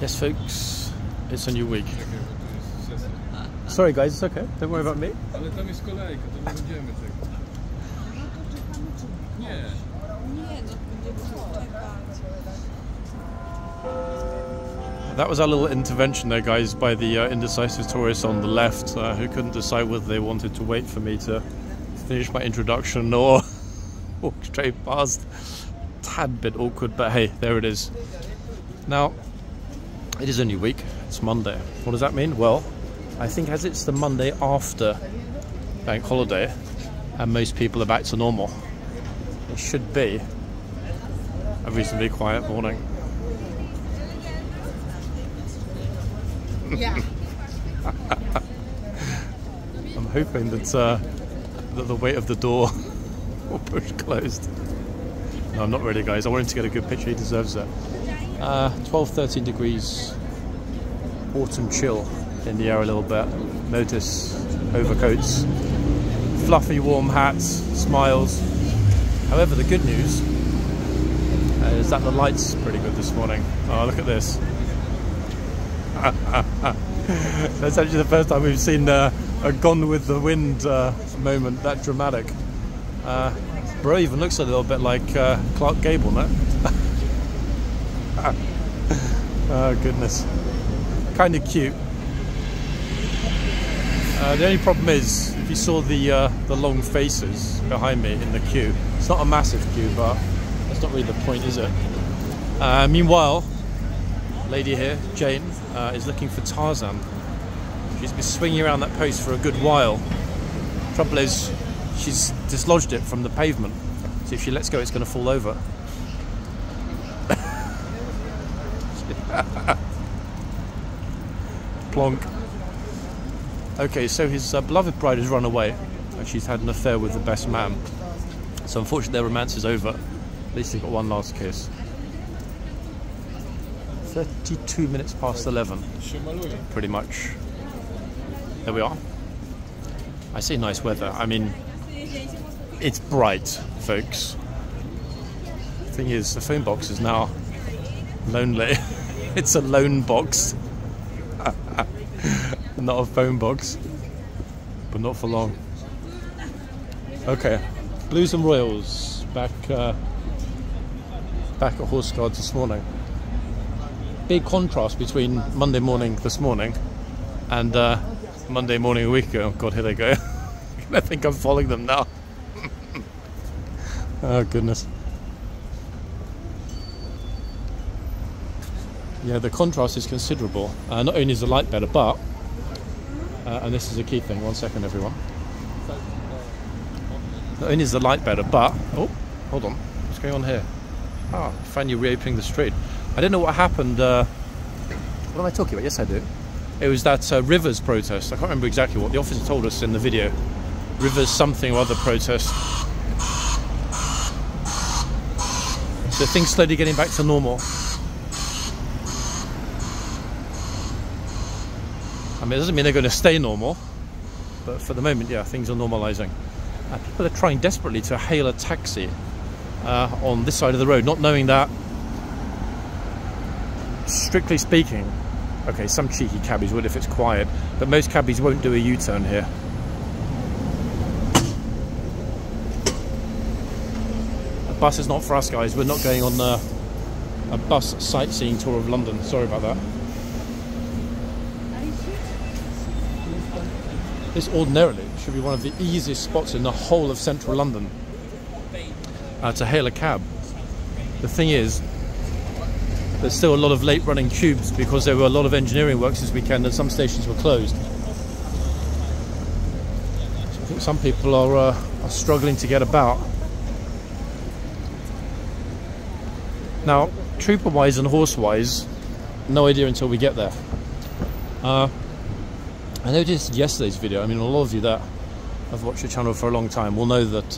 Yes, folks, it's a new week. Sorry guys, it's okay, don't worry about me. Ale tam jest kolejka, to nie będziemy tego. Nie. That was our little intervention there, guys, by the indecisive tourists on the left who couldn't decide whether they wanted to wait for me to finish my introduction or walk straight past. Tad bit awkward, but hey, there it is. Now, it is a new week. It's Monday. What does that mean? Well, I think as it's the Monday after bank holiday and most people are back to normal, it should be a reasonably quiet morning. Yeah. I'm hoping that that the weight of the door will push closed. No, I'm not ready, guys. I want him to get a good picture. He deserves it. 12-13 degrees, autumn chill in the air a little bit. Notice overcoats, fluffy warm hats, smiles. However, the good news is that the light's pretty good this morning. Oh, look at this. That's actually the first time we've seen a Gone with the Wind moment that dramatic. Bro even looks a little bit like Clark Gable, no? Oh goodness, kind of cute. The only problem is, if you saw the long faces behind me in the queue, it's not a massive queue, but that's not really the point, is it? Meanwhile, lady here, Jane, is looking for Tarzan. She's been swinging around that post for a good while. Trouble is, she's dislodged it from the pavement, so if she lets go, it's going to fall over. Plonk. Okay, so his beloved bride has run away, and she's had an affair with the best man. So unfortunately, their romance is over. At least they got one last kiss. 32 minutes past 11, pretty much. There we are. I say nice weather. I mean, it's bright, folks. The thing is, the phone box is now lonely. It's a lone box. Not a phone box, but not for long. Okay, Blues and Royals back at Horseguards this morning. Big contrast between Monday morning this morning and Monday morning a week ago. Oh God, here they go. I think I'm following them now. Oh goodness. Yeah, the contrast is considerable. Not only is the light better, but and this is a key thing. 1 second, everyone. Not only is the light better, but oh, hold on. What's going on here? Ah, finally reopening the street. I don't know what happened. What am I talking about? Yes, I do. It was that Rivers protest. I can't remember exactly what the officer told us in the video. Rivers something or other protest. So things slowly getting back to normal. I mean, it doesn't mean they're going to stay normal, but for the moment, yeah, things are normalising. People are trying desperately to hail a taxi on this side of the road, not knowing that, strictly speaking, okay, some cheeky cabbies would if it's quiet, but most cabbies won't do a U-turn here. A bus is not for us, guys. We're not going on a bus sightseeing tour of London. Sorry about that. This ordinarily should be one of the easiest spots in the whole of central London to hail a cab. The thing is, there's still a lot of late running tubes because there were a lot of engineering works this weekend and some stations were closed. So I think some people are struggling to get about. Now, trooper-wise and horse-wise, no idea until we get there. I noticed yesterday's video, I mean, a lot of you that have watched the channel for a long time will know that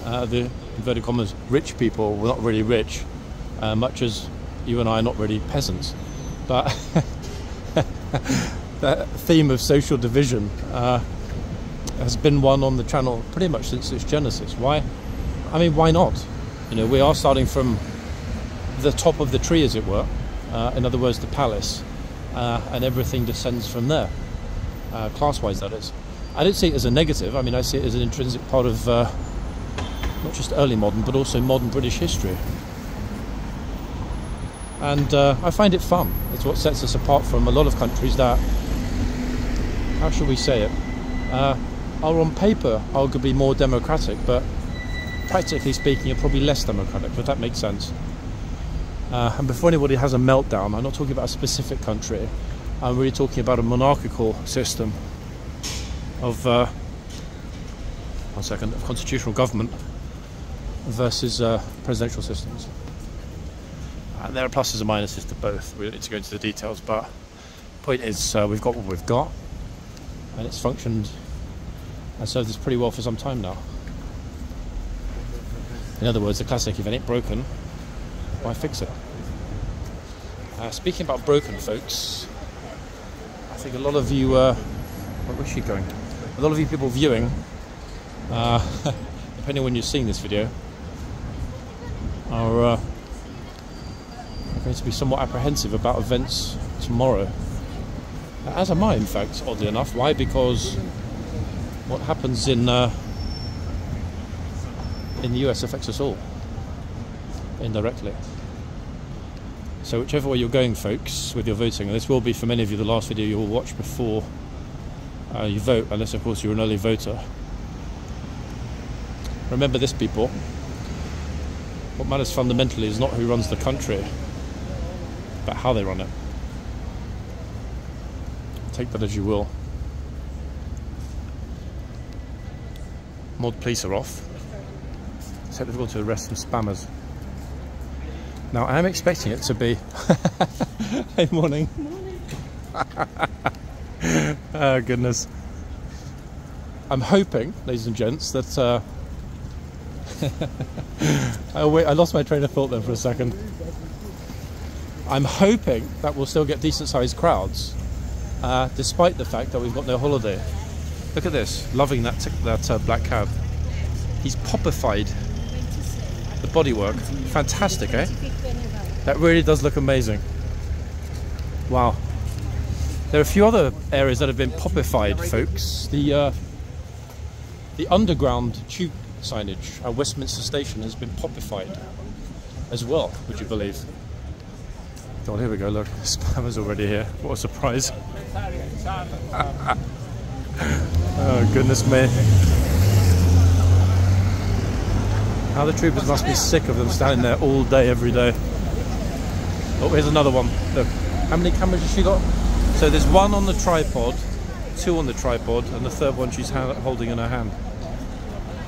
the inverted commas rich people were not really rich, much as you and I are not really peasants. But that theme of social division has been one on the channel pretty much since its genesis. Why? I mean, why not? You know, we are starting from the top of the tree, as it were. in other words the palace, and everything descends from there, class-wise that is. I don't see it as a negative. I mean, I see it as an intrinsic part of not just early modern but also modern British history. And I find it fun. It's what sets us apart from a lot of countries that, how shall we say it, are on paper arguably more democratic, but practically speaking are probably less democratic, if that makes sense. And before anybody has a meltdown, I'm not talking about a specific country. I'm really talking about a monarchical system of of constitutional government versus presidential systems. And there are pluses and minuses to both. We don't need to go into the details, but the point is we've got what we've got, and it's functioned and served us pretty well for some time now. In other words, the classic, if it ain't broken, why fix it? Speaking about broken, folks, I think a lot of you, where's she going? A lot of you people viewing, depending on when you're seeing this video, are going to be somewhat apprehensive about events tomorrow. As am I, in fact, oddly enough. Why? Because what happens in the US affects us all, indirectly. So whichever way you're going, folks, with your voting, and this will be for many of you the last video you will watch before you vote, unless of course you're an early voter. Remember this, people. What matters fundamentally is not who runs the country, but how they run it. Take that as you will. Mod police are off. Except they've gone to arrest some spammers. Now I am expecting it to be... Hey, morning. Oh goodness. I'm hoping, ladies and gents, that... I lost my train of thought there for a second. I'm hoping that we'll still get decent sized crowds, despite the fact that we've got no holiday. Look at this, loving that black cab. He's popified the bodywork. Fantastic, eh? That really does look amazing. Wow. There are a few other areas that have been popified, folks. The underground tube signage at Westminster Station has been popified as well, would you believe? God, here we go, look, spammer's already here. What a surprise. Oh, goodness me. How the troopers must be sick of them standing there all day, every day. Oh, here's another one. Look, how many cameras has she got? So there's one on the tripod, two on the tripod, and the third one she's holding in her hand.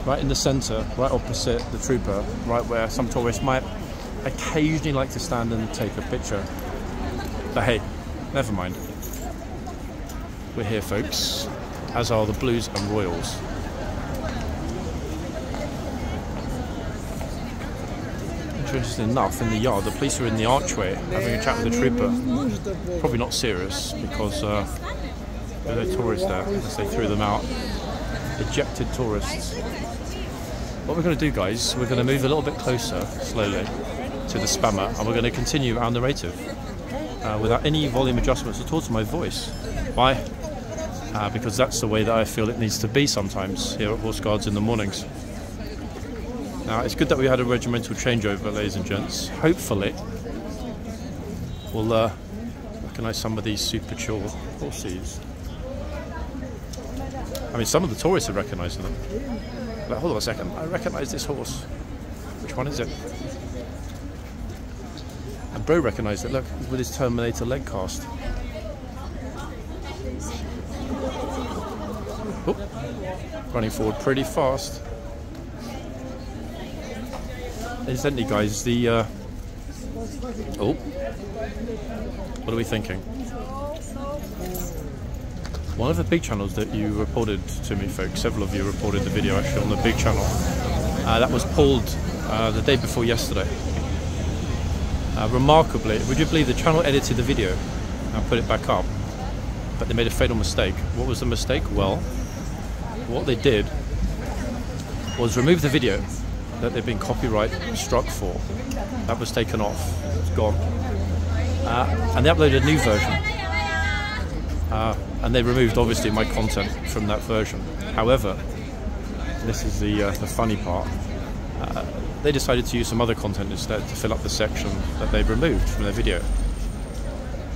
Right in the centre, right opposite the trooper, right where some tourists might occasionally like to stand and take a picture. But hey, never mind. We're here, folks, as are the Blues and Royals. Interesting enough, in the yard, the police are in the archway having a chat with the trooper. Probably not serious, because there are no tourists there, as they threw them out. Ejected tourists. What we're going to do, guys, we're going to move a little bit closer, slowly, to the spammer, and we're going to continue our narrative without any volume adjustments at all to my voice. Why? Because that's the way that I feel it needs to be sometimes here at Horse Guards in the mornings. Now, it's good that we had a regimental changeover, ladies and gents. Hopefully, we'll recognise some of these super chill horses. I mean, some of the tourists are recognising them. Like, hold on a second, I recognise this horse. Which one is it? And Bro recognised it, look, he's with his Terminator leg cast. Oh, running forward pretty fast. Incidentally, guys, the... Oh, what are we thinking? One of the big channels that you reported to me, folks, several of you reported the video actually on the big channel, that was pulled the day before yesterday. Remarkably, would you believe the channel edited the video and put it back up, but they made a fatal mistake. What was the mistake? Well, what they did was remove the video that they'd been copyright struck for. That was taken off, it's gone. and they uploaded a new version. And they removed, obviously, my content from that version. However, this is the funny part. They decided to use some other content instead to fill up the section that they removed from their video.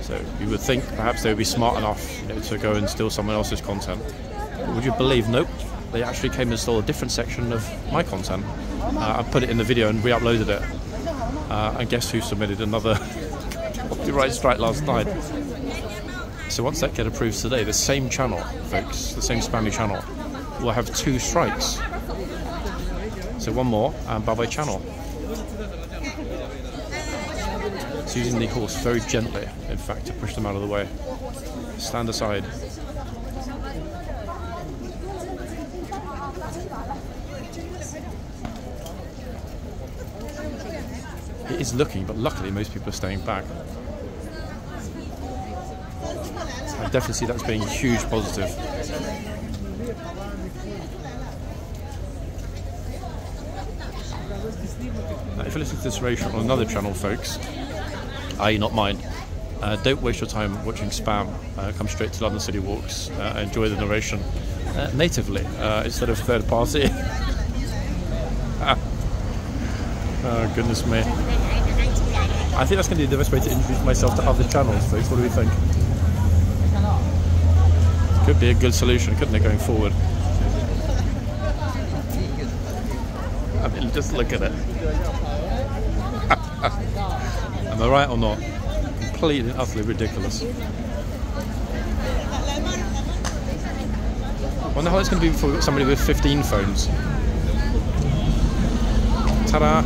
So you would think perhaps they would be smart enough, you know, to go and steal someone else's content. But would you believe? Nope. They actually came and stole a different section of my content. I put it in the video and re-uploaded it. And guess who submitted another copyright strike last night? So once that gets approved today, the same channel, folks, the same spammy channel, will have 2 strikes. So one more, and bye-bye channel. It's using the horse very gently, in fact, to push them out of the way. Stand aside. It is looking, but luckily most people are staying back. I definitely see that as being a huge positive. Now, if you listen to this narration on another channel, folks, i.e. not mine, don't waste your time watching spam. Come straight to London City Walks, enjoy the narration natively instead of third party. Oh, goodness me. I think that's going to be the best way to introduce myself to other channels, folks. What do we think? Could be a good solution, couldn't it, going forward? I mean, just look at it. Am I right or not? Completely and utterly ridiculous. I wonder how it's going to be for somebody with 15 phones. Ta-da!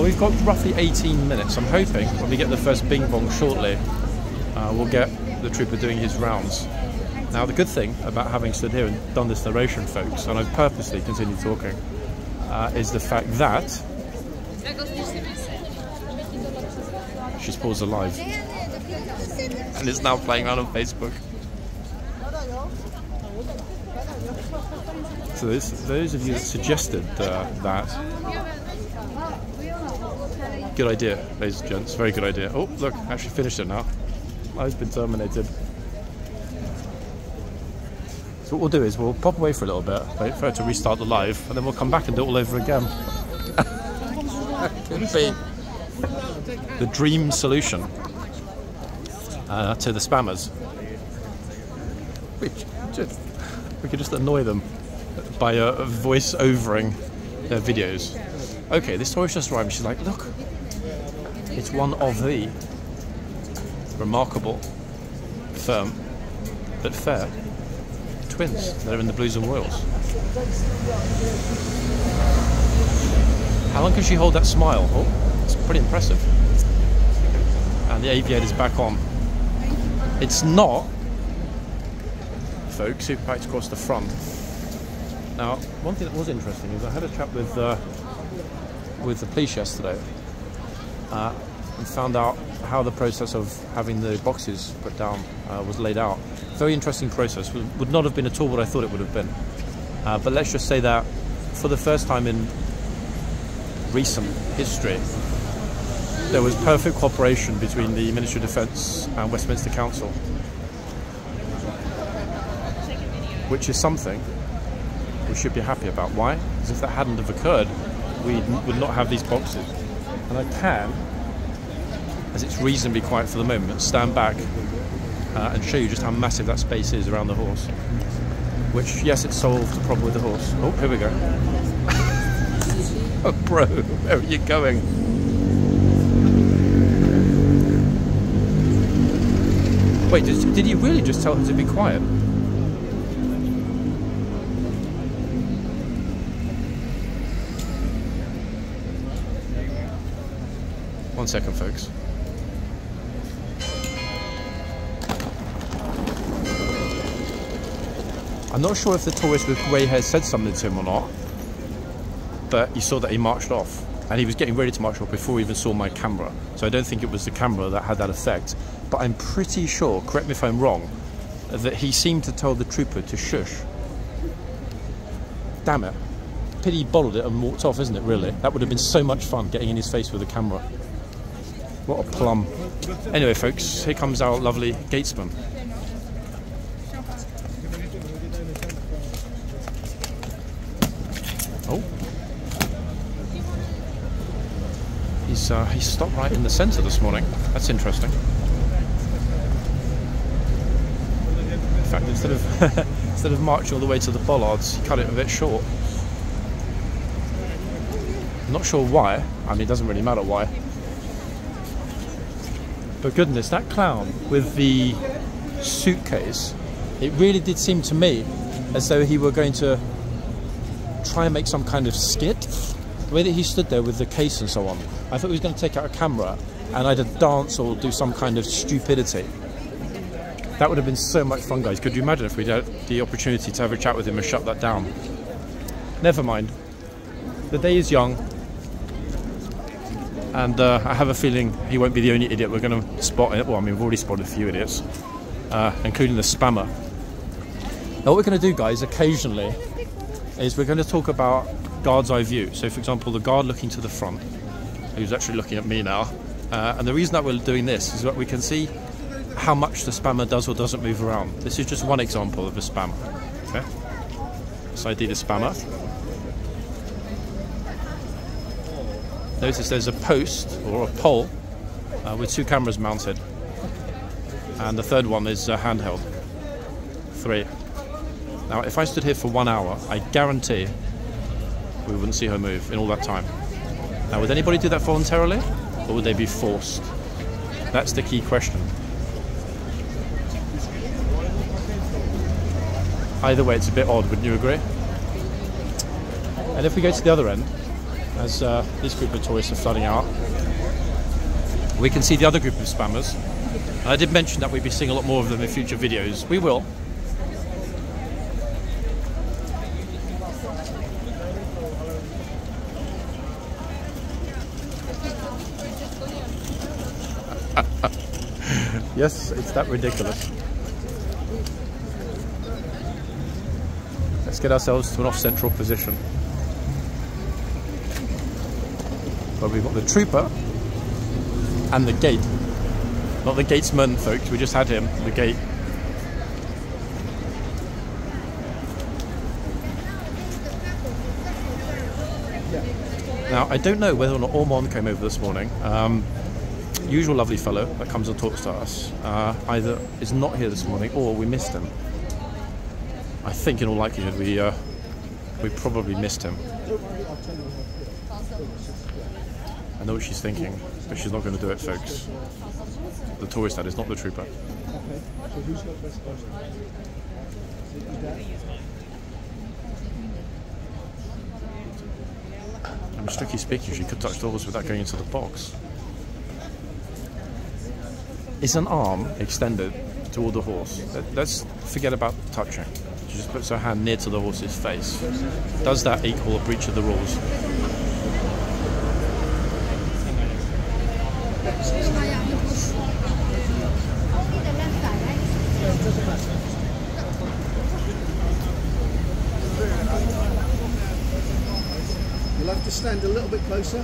We've got roughly 18 minutes. I'm hoping when we get the first bing bong shortly, we'll get the trooper doing his rounds. Now, the good thing about having stood here and done this narration, folks, and I've purposely continued talking, is the fact that she's paused alive and is now playing around on Facebook. So those of you that suggested that, good idea, ladies and gents, very good idea. Oh, look, actually finished it now. I've been terminated. So what we'll do is we'll pop away for a little bit, wait for her to restart the live, and then we'll come back and do it all over again. Could be the dream solution to the spammers. We could just annoy them by voice-overing their videos. Okay, this tourist just arrived. She's like, look, it's one of the remarkable, firm, but fair twins that are in the Blues and Royals. How long can she hold that smile? Oh, it's pretty impressive. And the aviator's back on. It's not, folks, super packed across the front. Now, one thing that was interesting is I had a chat with the police yesterday and found out how the process of having the boxes put down was laid out. Very interesting process. Would not have been at all what I thought it would have been. But let's just say that for the first time in recent history, there was perfect cooperation between the Ministry of Defence and Westminster Council, which is something we should be happy about. Why? Because if that hadn't have occurred, we would not have these boxes. And I can, as it's reasonably quiet for the moment, stand back and show you just how massive that space is around the horse. Which, yes, it solved the problem with the horse. Oh, here we go. Oh, bro, where are you going? Wait, did you really just tell her to be quiet? One second, folks. I'm not sure if the tourist with grey hair said something to him or not, but you saw that he marched off, and he was getting ready to march off before he even saw my camera. So I don't think it was the camera that had that effect, but I'm pretty sure, correct me if I'm wrong, that he seemed to tell the trooper to shush. Damn it. Pity he bottled it and walked off, isn't it, really? That would have been so much fun, getting in his face with a camera. What a plum. Anyway, folks, here comes our lovely gatesman. Oh. He's stopped right in the centre this morning. That's interesting. In fact, instead of marching all the way to the bollards, he cut it a bit short. Not sure why. I mean, it doesn't really matter why. But goodness, that clown with the suitcase, it really did seem to me as though he were going to try and make some kind of skit. The way that he stood there with the case and so on, I thought he was going to take out a camera and either dance or do some kind of stupidity. That would have been so much fun, guys. Could you imagine if we'd had the opportunity to have a chat with him and shut that down? Never mind. The day is young. And I have a feeling he won't be the only idiot we're going to spot it. Well, I mean, we've already spotted a few idiots, including the spammer. Now, what we're going to do, guys, occasionally, is we're going to talk about guard's eye view. So, for example, the guard looking to the front, who's actually looking at me now. And the reason that we're doing this is that we can see how much the spammer does or doesn't move around. This is just one example of a spammer. Okay, so ID the spammer. Notice there's a post or a pole with two cameras mounted, and the third one is handheld. 3. Now, if I stood here for 1 hour, I guarantee we wouldn't see her move in all that time. Now, would anybody do that voluntarily, or would they be forced? That's the key question. Either way, it's a bit odd, wouldn't you agree? And if we go to the other end, as this group of tourists are flooding out, we can see the other group of spammers. I did mention that we'd be seeing a lot more of them in future videos. We will. Yes, it's that ridiculous. Let's get ourselves to an off-central position. But we've got the trooper and the gate. Not the gatesman, folks, we just had him, the gate. Now, I don't know whether or not Ormond came over this morning. Usual lovely fellow that comes and talks to us either is not here this morning or we missed him. I think in all likelihood we probably missed him. I know what she's thinking, but she's not going to do it, folks. The tourist, that is, not the trooper. And strictly speaking, she could touch the horse without going into the box. Is an arm extended toward the horse? Let's forget about touching. She just puts her hand near to the horse's face. Does that equal a breach of the rules? You'll have to stand a little bit closer.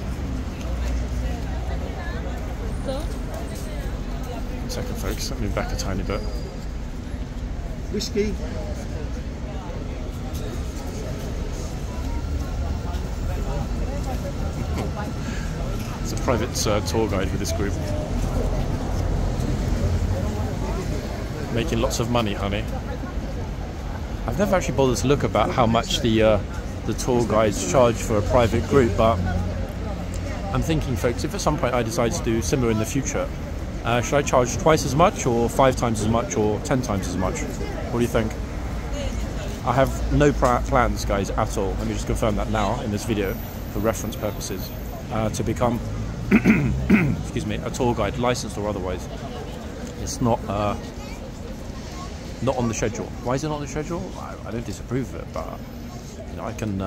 One second, folks. Let me move back a tiny bit. Whiskey. It's a private tour guide for this group. Making lots of money, honey. I've never actually bothered to look about how much the tour guides charge for a private group, but I'm thinking, folks, if at some point I decide to do similar in the future, should I charge twice as much, or 5 times as much, or 10 times as much? What do you think? I have no plans, guys, at all. Let me just confirm that now in this video for reference purposes, to become excuse me, a tour guide, licensed or otherwise. It's not on the schedule. Why is it not on the schedule? I don't disapprove of it, but you know, I can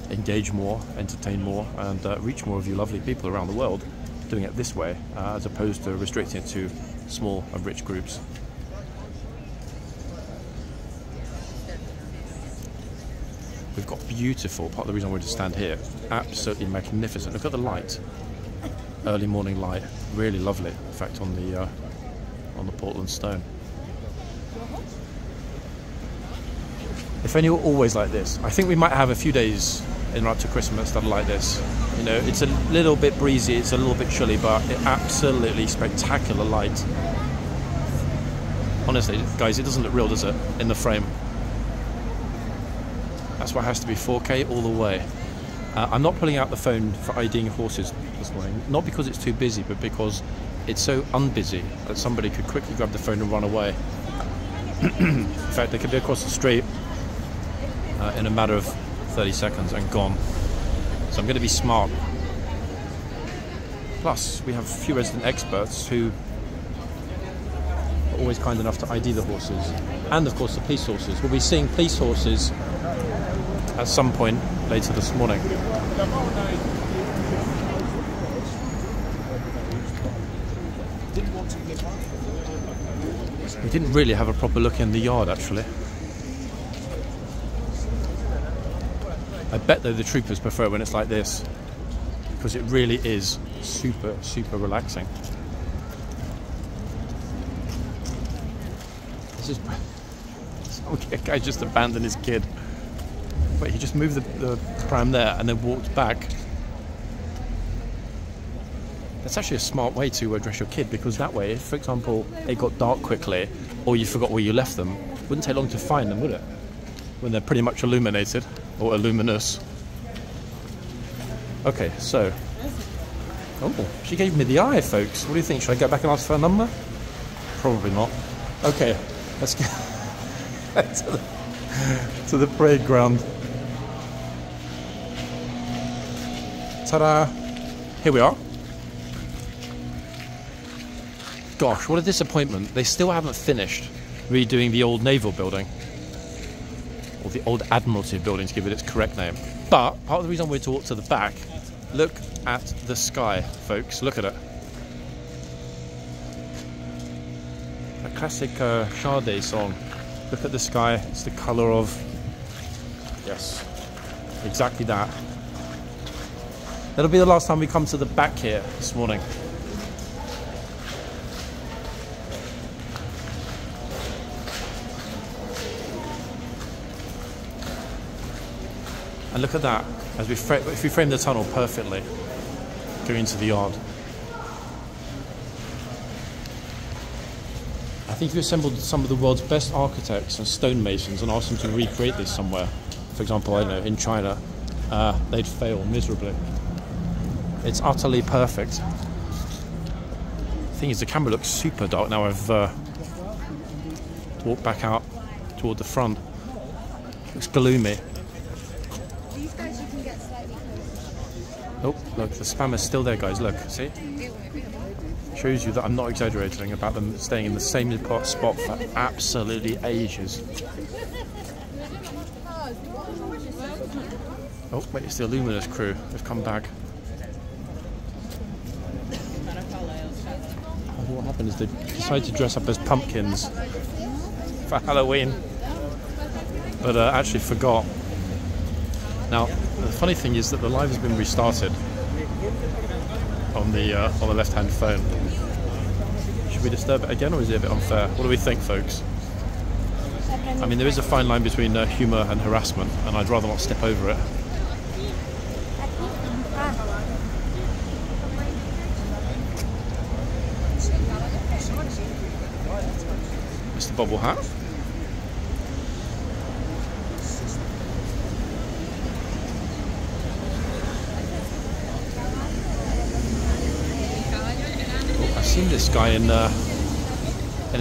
engage more, entertain more, and reach more of you lovely people around the world doing it this way, as opposed to restricting it to small and rich groups. We've got beautiful, part of the reason I wanted to stand here, absolutely magnificent. Look at the light. early morning light. Really lovely effect on the Portland stone. If only were always like this. I think we might have a few days in up to Christmas that are like this. You know, it's a little bit breezy, it's a little bit chilly, but it absolutely spectacular light. Honestly, guys, it doesn't look real, does it? In the frame. That's why it has to be 4K all the way. I'm not pulling out the phone for IDing horses this morning, not because it's too busy, but because it's so unbusy that somebody could quickly grab the phone and run away. In fact, they could be across the street in a matter of 30 seconds and gone. So I'm going to be smart. Plus, we have a few resident experts who are always kind enough to ID the horses, and of course the police horses. We'll be seeing police horses at some point later this morning. We didn't really have a proper look in the yard, actually. I bet though the troopers prefer when it's like this, because it really is super, super relaxing. This is... a guy just abandoned his kid. Wait, he just moved the pram there and then walked back. That's actually a smart way to address your kid, because that way, if, for example, it got dark quickly, or you forgot where you left them, it wouldn't take long to find them, would it? When they're pretty much illuminated, or illuminous. Okay, so... Oh, she gave me the eye, folks. What do you think? Should I go back and ask for a number? Probably not. Okay, let's get to the parade ground. Ta-da! Here we are. Gosh, what a disappointment. They still haven't finished redoing the old naval building. Or the old Admiralty building, to give it its correct name. But part of the reason we're to walk to the back, look at the sky, folks. Look at it. A classic Sade song. Look at the sky. It's the colour of... Yes, exactly that. That'll be the last time we come to the back here this morning. And look at that, as if we frame the tunnel perfectly, going into the yard. I think if you assembled some of the world's best architects and stonemasons and asked them to recreate this somewhere, for example, I don't know, in China, they'd fail miserably. It's utterly perfect. The thing is, the camera looks super dark now. I've walked back out toward the front. It looks gloomy. Oh, look, the spammer's still there, guys. Look, see? Shows you that I'm not exaggerating about them staying in the same spot for absolutely ages. Oh, wait, it's the Illuminous crew. They've come back. What happened is they decided to dress up as pumpkins for Halloween, but actually forgot. Now, the funny thing is that the live has been restarted on the left-hand phone. Should we disturb it again, or is it a bit unfair? What do we think, folks? I mean, there is a fine line between humour and harassment, and I'd rather not step over it. Mr. Bobble Hat. I've seen this guy in a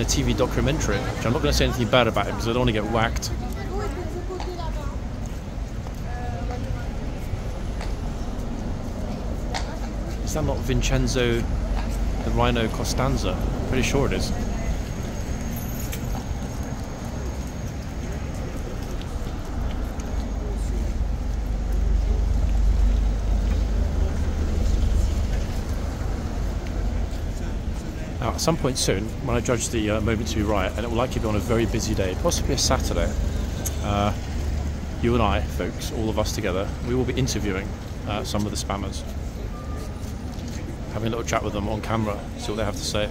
TV documentary, which I'm not going to say anything bad about him because I don't want to get whacked. Is that not Vincenzo the Rhino Costanza? Pretty sure it is. Now, at some point soon, when I judge the moment to be right, and it will likely be on a very busy day, possibly a Saturday, you and I, folks, all of us together, we will be interviewing some of the spammers. having a little chat with them on camera, see what they have to say.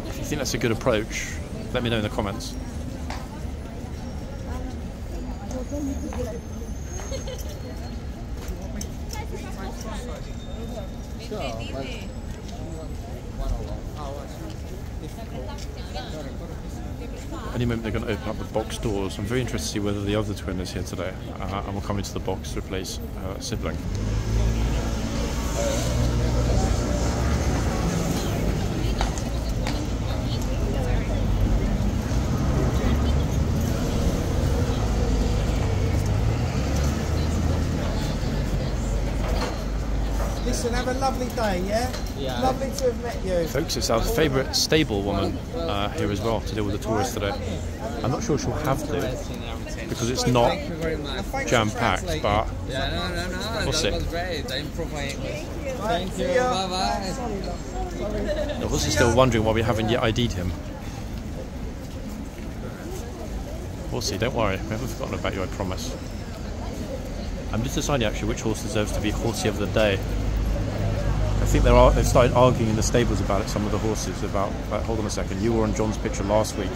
If you think that's a good approach, let me know in the comments. Any moment they're going to open up the box doors. I'm very interested to see whether the other twin is here today, and will come into the box to replace a sibling. Listen, have a lovely day, yeah? Yeah. Lovely to have met you. Folks, it's our favourite stable woman here as well to deal with the tourists today. I'm not sure she'll have to, because it's not jam-packed, but we'll see. Thank you. Bye-bye. I'm also still wondering why we haven't yet ID'd him. We'll see, don't worry, we haven't forgotten about you, I promise. I'm just deciding actually which horse deserves to be horsey of the day. I think they've started arguing in the stables about it, some of the horses, about, hold on a second, you were on John's picture last week,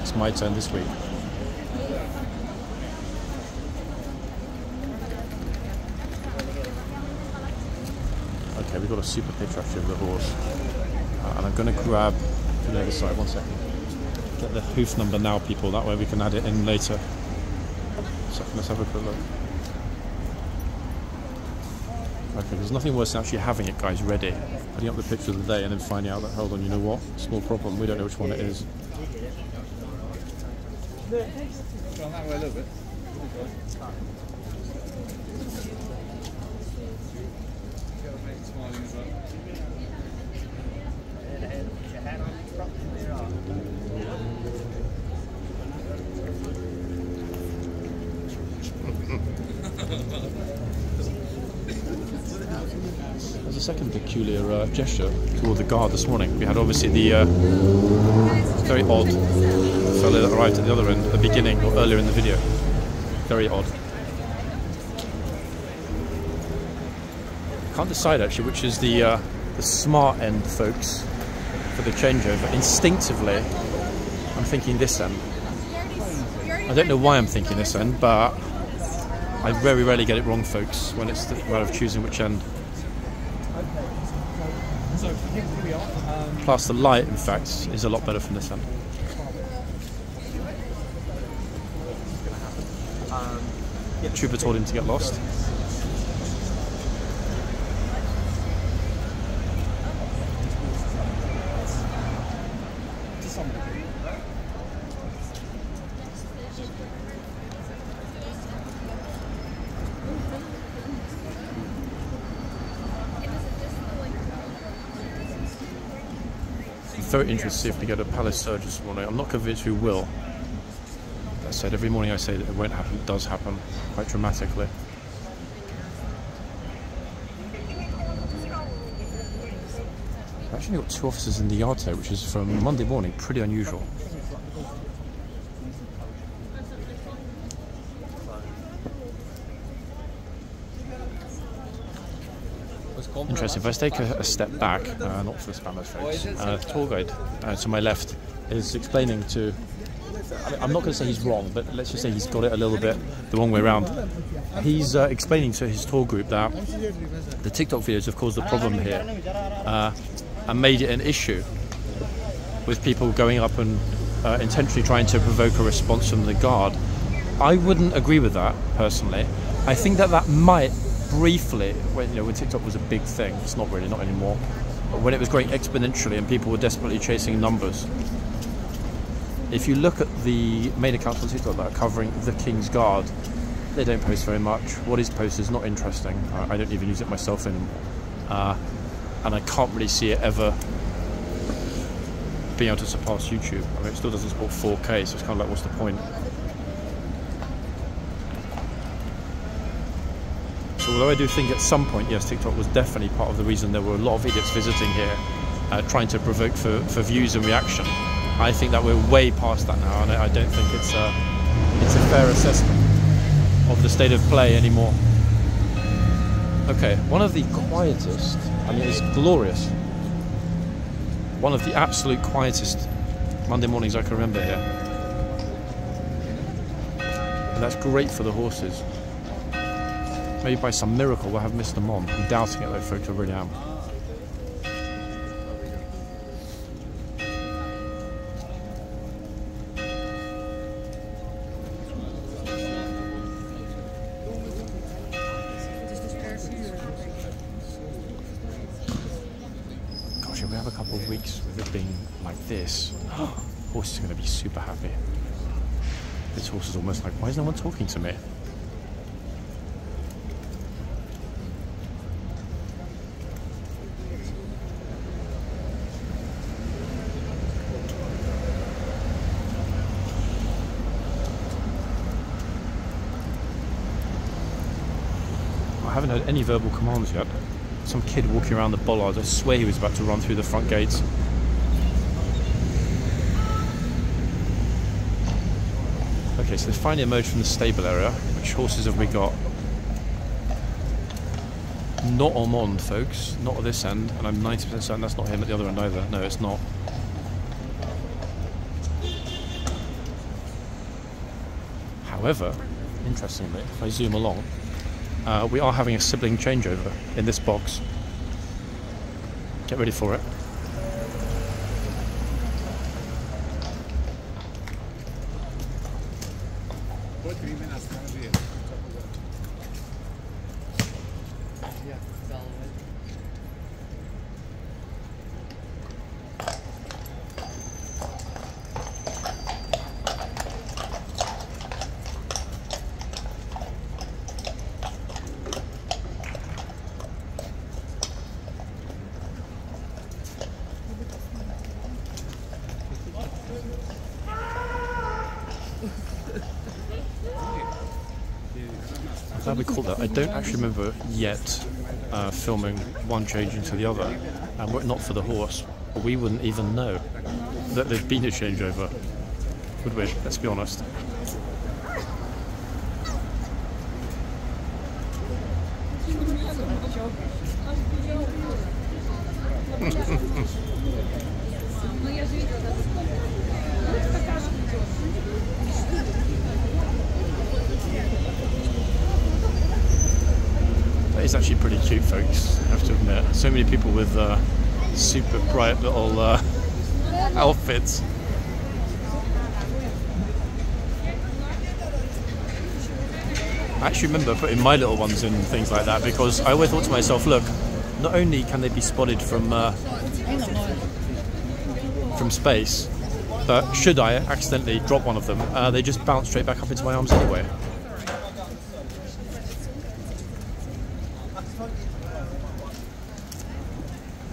it's my turn this week. Okay, we've got a super picture actually of the horse. And I'm going to grab to the other side, one second. Get the hoof number now, people, that way we can add it in later. So let's have a quick look. Okay, there's nothing worse than actually having it, guys, ready, putting up the picture of the day and then finding out that, hold on, you know what, small problem, we don't know which one it is. Go on that way a little bit. Get the mate smiling as well. There's a second peculiar gesture toward the guard this morning. We had obviously the very odd fellow that arrived at the other end at the beginning or earlier in the video. Very odd. Can't decide actually which is the smart end, folks, for the changeover. Instinctively, I'm thinking this end. I don't know why I'm thinking this end, but I very rarely get it wrong, folks, when it's the matter of choosing which end. Plus the light, in fact, is a lot better from this end. The trooper told him to get lost. Very interested to see if we get a palace surge this morning. I'm not convinced we will. That said, every morning I say that it won't happen, it does happen, quite dramatically. I've actually got 2 officers in the yard today, which is from Monday morning, pretty unusual. Interesting. If I take a step back, not for the spammers, folks, the tour guide to my left is explaining to, I'm not going to say he's wrong, but let's just say he's got it a little bit the wrong way around. He's explaining to his tour group that the TikTok videos have caused a problem here and made it an issue with people going up and intentionally trying to provoke a response from the guard. I wouldn't agree with that, personally. I think that might briefly, when TikTok was a big thing, it's not really, not anymore, but when it was growing exponentially and people were desperately chasing numbers. If you look at the main accounts on TikTok that are covering the Kingsguard, they don't post very much. What is posted is not interesting. I don't even use it myself anymore. And I can't really see it ever being able to surpass YouTube. I mean, it still doesn't support 4K, so it's kind of like, what's the point? So although I do think at some point, yes, TikTok was definitely part of the reason there were a lot of idiots visiting here, trying to provoke for views and reaction. I think that we're way past that now, and I don't think it's a fair assessment of the state of play anymore. Okay, one of the quietest, I mean it's glorious, one of the absolute quietest Monday mornings I can remember here. And that's great for the horses. Maybe by some miracle we'll have missed them on. I'm doubting it though, folks, I really am. Gosh, if we have a couple of weeks with it being like this, horse is going to be super happy. This horse is almost like, why is no one talking to me? I haven't heard any verbal commands yet. Some kid walking around the bollards, I swear he was about to run through the front gates. Okay, so they've finally emerged from the stable area. Which horses have we got? Not Ormond, folks. Not at this end. And I'm 90% certain that's not him at the other end either. No, it's not. However, interestingly, if I zoom along, we are having a sibling changeover in this box. Get ready for it. I'm glad we caught that. I don't actually remember yet filming one changing to the other, and were it not for the horse, we wouldn't even know that there'd been a changeover, would we? Let's be honest. That is actually pretty cute, folks, I have to admit. So many people with super bright little outfits. I actually remember putting my little ones in things like that because I always thought to myself, look, not only can they be spotted from space, but should I accidentally drop one of them, they just bounce straight back up into my arms anyway.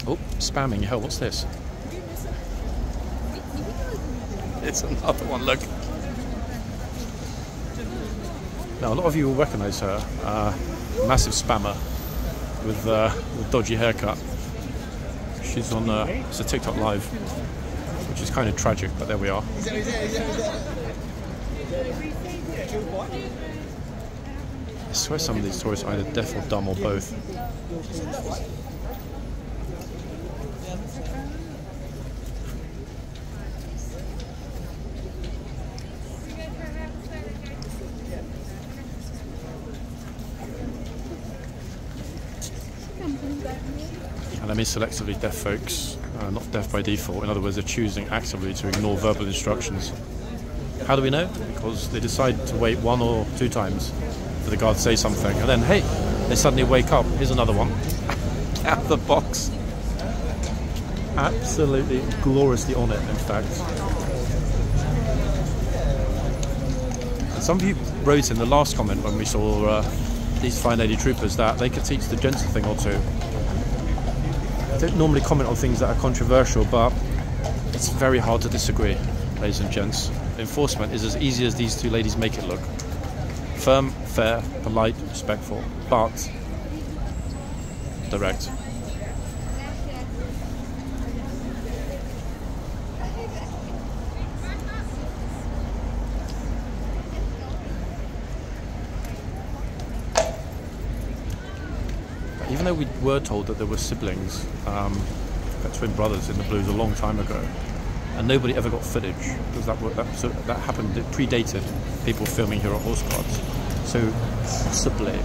Oh, spamming, hell, what's this? It's another one, look. Now, a lot of you will recognise her. Massive spammer with dodgy haircut. She's on it's a TikTok live, which is kind of tragic, but there we are. I swear some of these tourists are either deaf or dumb or both. And I mean selectively deaf folks, not deaf by default. In other words, they're choosing actively to ignore verbal instructions. How do we know? Because they decide to wait 1 or 2 times for the guard to say something, and then, hey, they suddenly wake up. Here's another one. Out of the box. Absolutely gloriously on it, in fact. And some of you wrote in the last comment when we saw these fine lady troopers that they could teach the gents a thing or two. I don't normally comment on things that are controversial, but it's very hard to disagree, ladies and gents. Enforcement is as easy as these 2 ladies make it look. Firm, fair, polite, respectful, but direct. though we were told that there were siblings, twin brothers in the Blues a long time ago, and nobody ever got footage because that happened. It predated people filming here at Horseguards. So possibly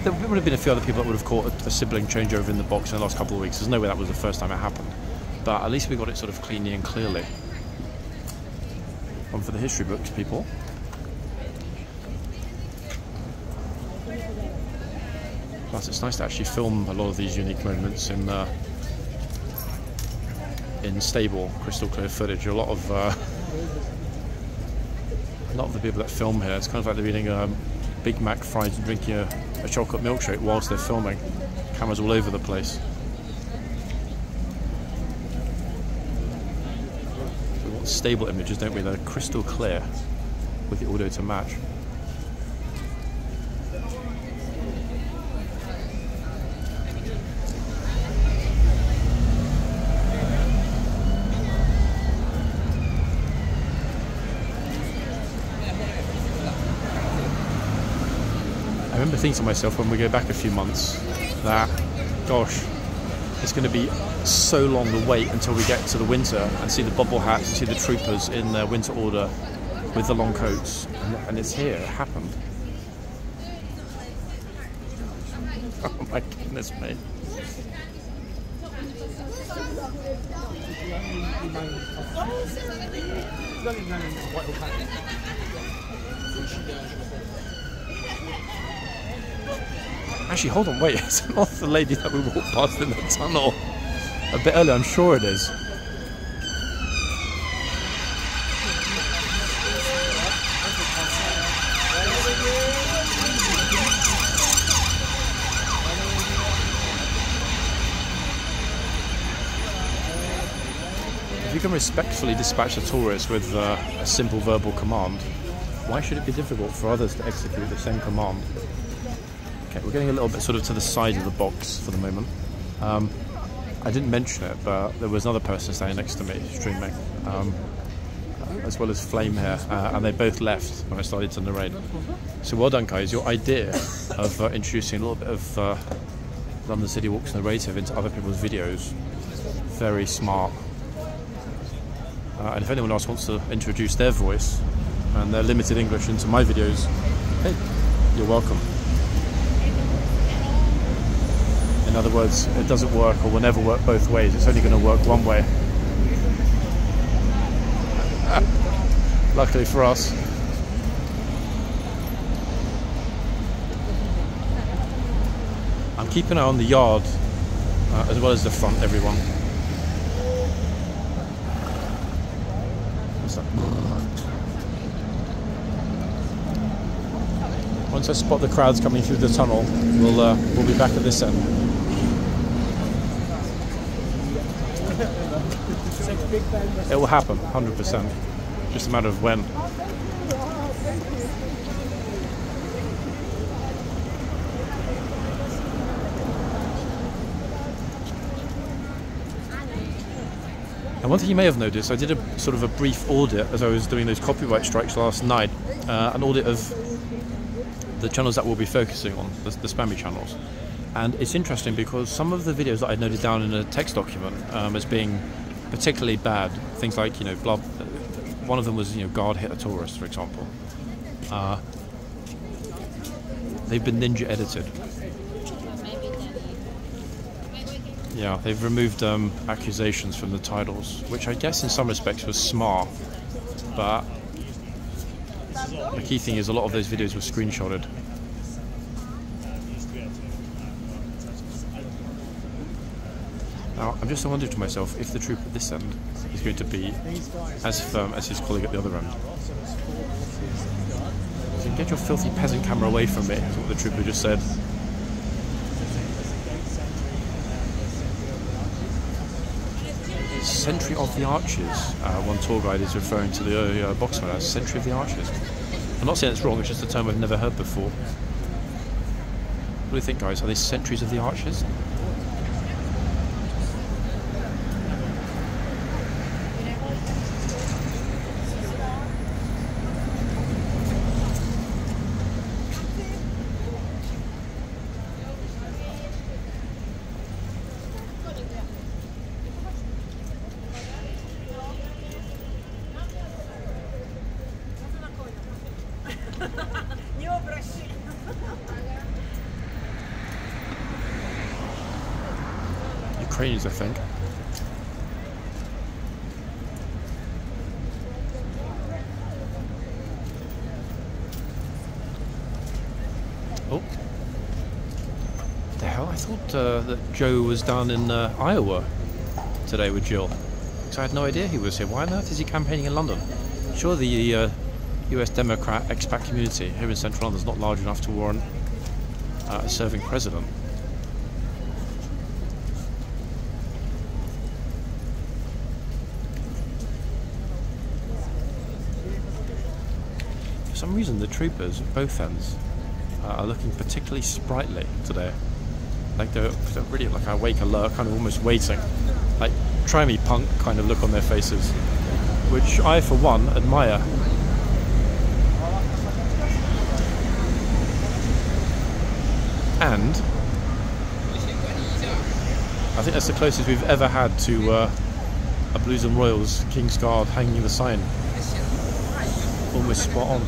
there would have been a few other people that would have caught a sibling changeover in the box in the last couple of weeks. There's no way that was the first time it happened, but at least we got it sort of cleanly and clearly. One for the history books, people. Plus, it's nice to actually film a lot of these unique moments in stable, crystal clear footage. A lot of the people that film here, it's kind of like they're eating Big Mac fries and drinking a chocolate milkshake whilst they're filming. Cameras all over the place. We want stable images, don't we? They're crystal clear with the audio to match. I remember thinking to myself when we go back a few months that, gosh, it's going to be so long the wait until we get to the winter and see the bobble hats and see the troopers in their winter order with the long coats, and it's here, it happened. Oh my goodness me. Actually, hold on, wait, is it not the lady that we walked past in the tunnel a bit earlier? I'm sure it is. If you can respectfully dispatch a tourist with a simple verbal command, why should it be difficult for others to execute the same command? Okay, we're getting a little bit sort of to the side of the box for the moment. I didn't mention it, but there was another person standing next to me streaming, as well as Flame here, and they both left when I started to narrate. So well done, guys. Your idea of introducing a little bit of London City Walks narrative into other people's videos, very smart. And if anyone else wants to introduce their voice and their limited English into my videos, hey, you're welcome. In other words, it doesn't work or will never work both ways. It's only going to work one way. Luckily for us. I'm keeping an eye on the yard as well as the front, everyone. What's that? Once I spot the crowds coming through the tunnel, we'll be back at this end. It will happen, 100%. Just a matter of when. And one thing you may have noticed, I did a sort of a brief audit as I was doing those copyright strikes last night, an audit of the channels that we'll be focusing on, the spammy channels. And it's interesting because some of the videos that I noted down in a text document as being particularly bad, things like, you know, one of them was, you know, guard hit a tourist, for example. They've been ninja edited. Yeah, they've removed accusations from the titles, which I guess in some respects was smart, but the key thing is a lot of those videos were screenshotted. Now, I'm just wondering to myself if the troop at this end is going to be as firm as his colleague at the other end. So get your filthy peasant camera away from me, is what the trooper just said. Sentry of the Archers. One tour guide is referring to the boxman as Sentry of the Archers. I'm not saying it's wrong, it's just a term I've never heard before. What do you think, guys? Are they Sentries of the Archers? cranes, I think. Oh. The hell? I thought that Joe was down in Iowa today with Jill. So I had no idea he was here. Why on earth is he campaigning in London? Sure, the US Democrat expat community here in central London is not large enough to warrant a serving president. For some reason the troopers at both ends are looking particularly sprightly today. Like they're really like awake, alert, kind of almost waiting. Like, try me punk kind of look on their faces, which I for one admire. And I think that's the closest we've ever had to a Blues and Royals Kingsguard hanging the sign. Almost spot on.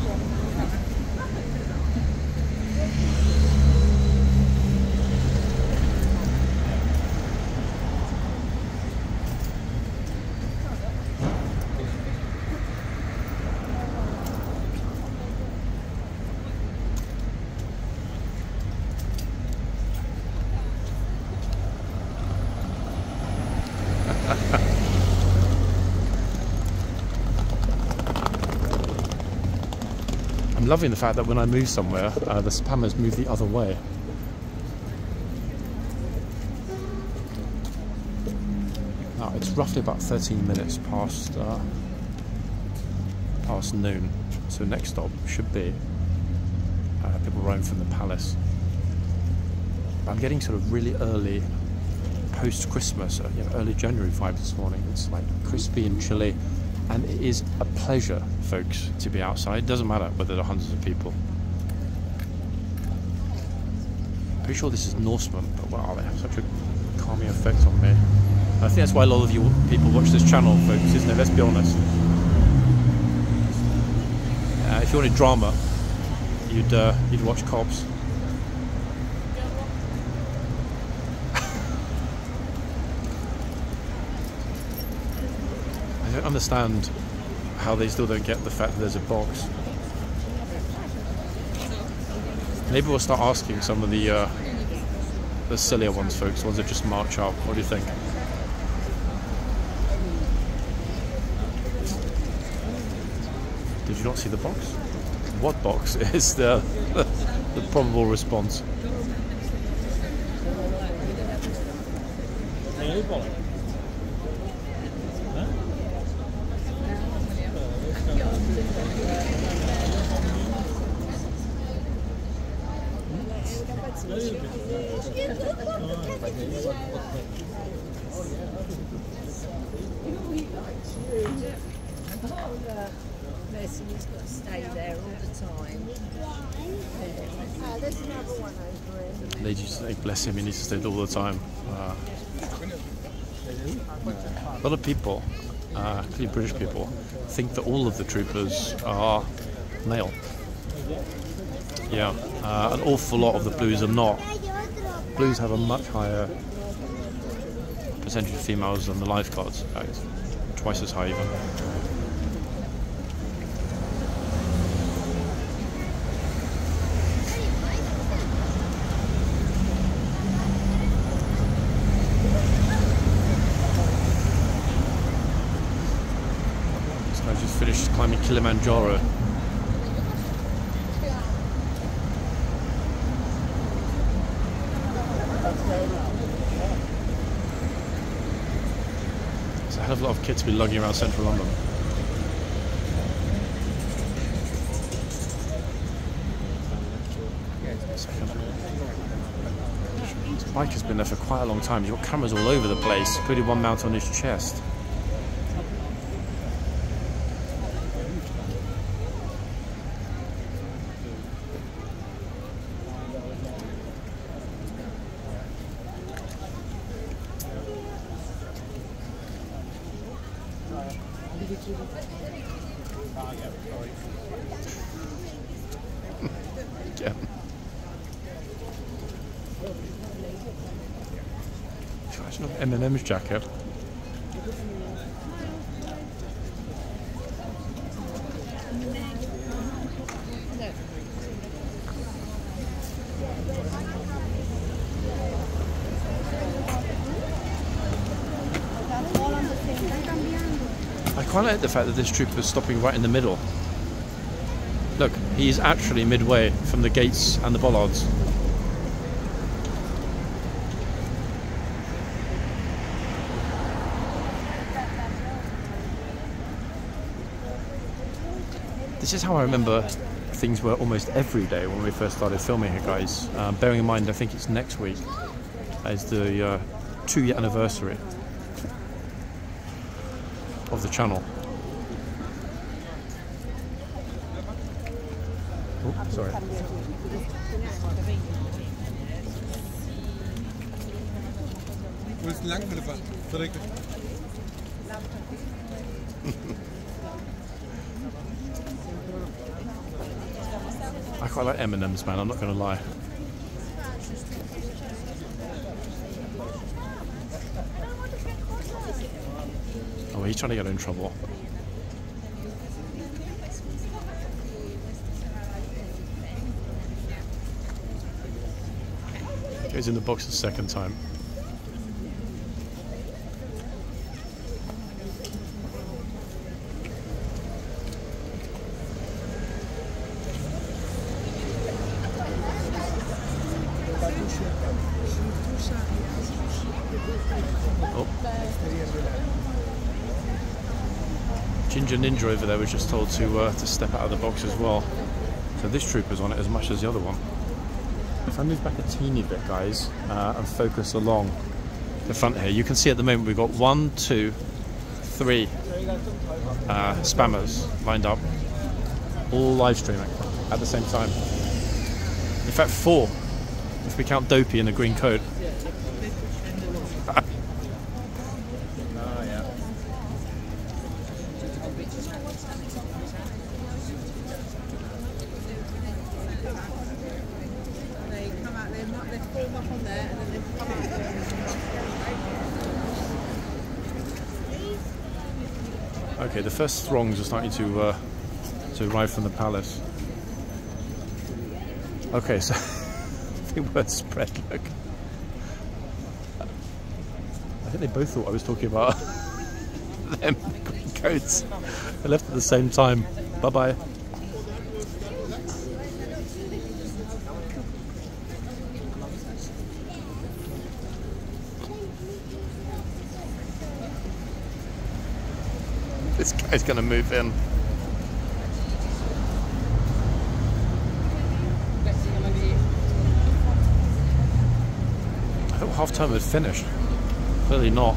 I'm loving the fact that when I move somewhere, the spammers move the other way. Now, it's roughly about 13 minutes past noon, so next stop should be people roam from the palace. I'm getting sort of really early post-Christmas, early January vibe this morning. It's like crispy and chilly. And it is a pleasure, folks, to be outside. It doesn't matter whether there are hundreds of people. Pretty sure this is Norseman, but wow, they have such a calming effect on me. I think that's why a lot of you people watch this channel, folks, isn't it? Let's be honest. If you wanted drama, you'd watch Cops. I don't understand how they still don't get the fact that there's a box. Maybe we'll start asking some of the sillier ones, folks, the ones that just march up. What do you think? Did you not see the box? What box is the probable response? He's got to stay there all the time. There's another one over here. They just say, bless him, he needs to stay all the time. A lot of people, particularly British people, think that all of the troopers are male. Yeah, an awful lot of the Blues are not. Blues have a much higher percentage of females than the lifeguards, in fact, twice as high even. I just finished climbing Kilimanjaro. There's a hell of a lot of kids to be lugging around central London. This bike has been there for quite a long time. You've got cameras all over the place, including one mounted on his chest. It's an M&M's jacket. I quite like the fact that this trooper is stopping right in the middle. Look, he's actually midway from the gates and the bollards. This is how I remember things were almost every day when we first started filming here, guys. Bearing in mind, I think it's next week is the 2-year anniversary of the channel. Oh, sorry. Wo ist lang, Philippa? Zurück. I quite like M&M's, man, I'm not going to lie. Oh, he's trying to get in trouble. Goes in the box the second time. Oh. Ginger Ninja over there was just told to step out of the box as well. So this trooper's on it as much as the other one. If I move back a teeny bit, guys, and focus along the front here, you can see at the moment we've got 1, 2, 3 spammers lined up, all live streaming at the same time. In fact, 4, if we count Dopey in the green coat. Okay, the first throngs are starting to arrive from the palace. Okay, so the word spread, look. I think they both thought I was talking about them green coats. They left at the same time. Bye-bye. This guy's going to move in. I thought half time had finished. Clearly not.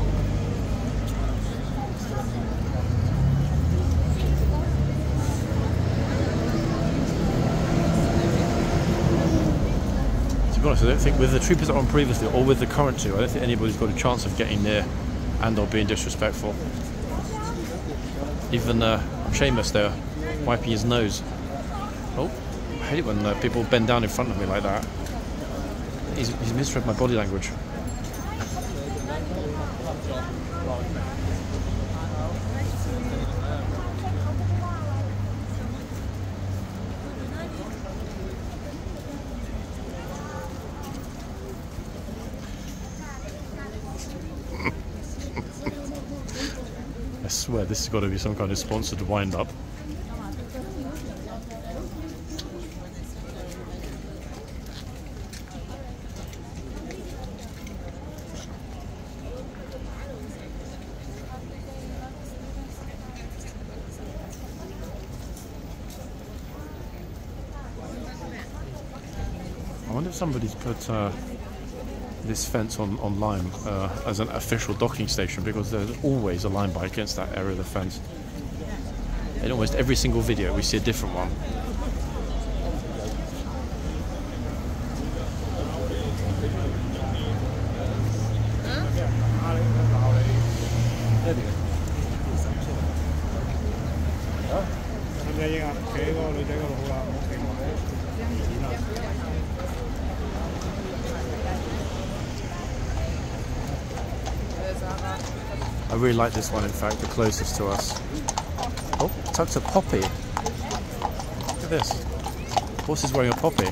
To be honest, I don't think with the troopers that were on previously or with the current two, I don't think anybody's got a chance of getting near and or being disrespectful. Even Seamus there, wiping his nose. Oh, I hate it when people bend down in front of me like that. He's misread my body language. I swear this has got to be some kind of sponsored wind-up. I wonder if somebody's put this fence online as an official docking station, because there's always a line by against that area of the fence. In almost every single video we see a different one. I really like this one, in fact, the closest to us. Oh, that's a poppy. Look at this. Horse is wearing a poppy.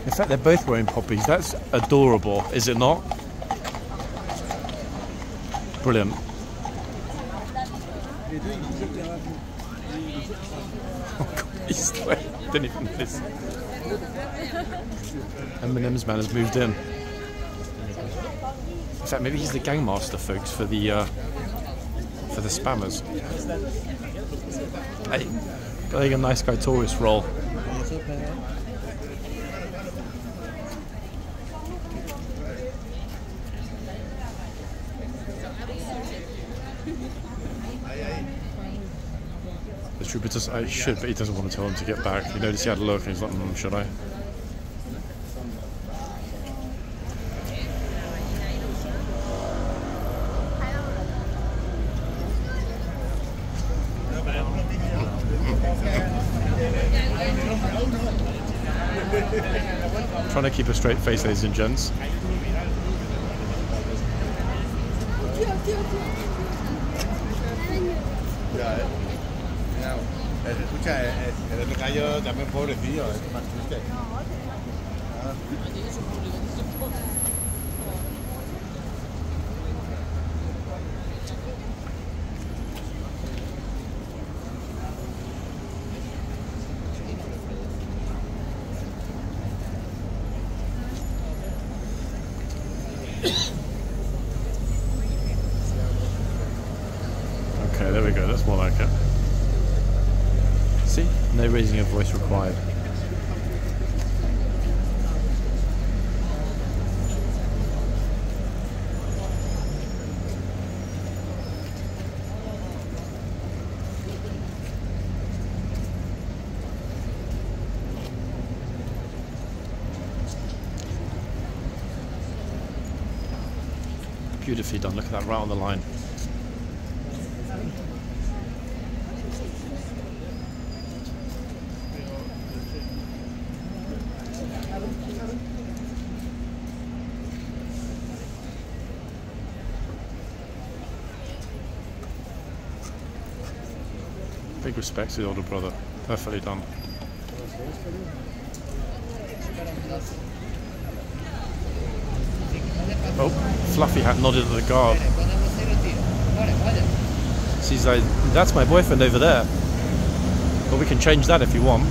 In fact, they're both wearing poppies. That's adorable, is it not? Brilliant. Oh God, he's didn't even miss. M&M's man has moved in. In fact, maybe he's the gangmaster, folks, for the spammers. Hey, playing a nice guy tourist role. The trooper just, I should, but he doesn't want to tell him to get back. He noticed he had a look and he's like, should I? Trying to keep a straight face, ladies and gents. Okay, there we go, that's more like it. See? No raising of voice required. Beautifully done, look at that, right on the line. Big respect to the older brother. Perfectly done. Oh, Fluffy Hat nodded at the guard. She's like, that's my boyfriend over there. But we can change that if you want.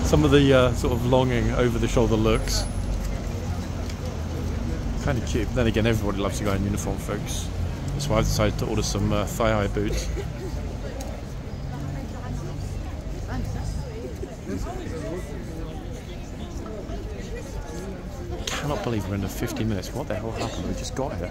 Some of the sort of longing over-the-shoulder looks. Kind of cute. Then again, everybody loves a guy in uniform, folks. That's why I've decided to order some thigh-high boots. I cannot believe we're under 50 minutes. What the hell happened? We just got here.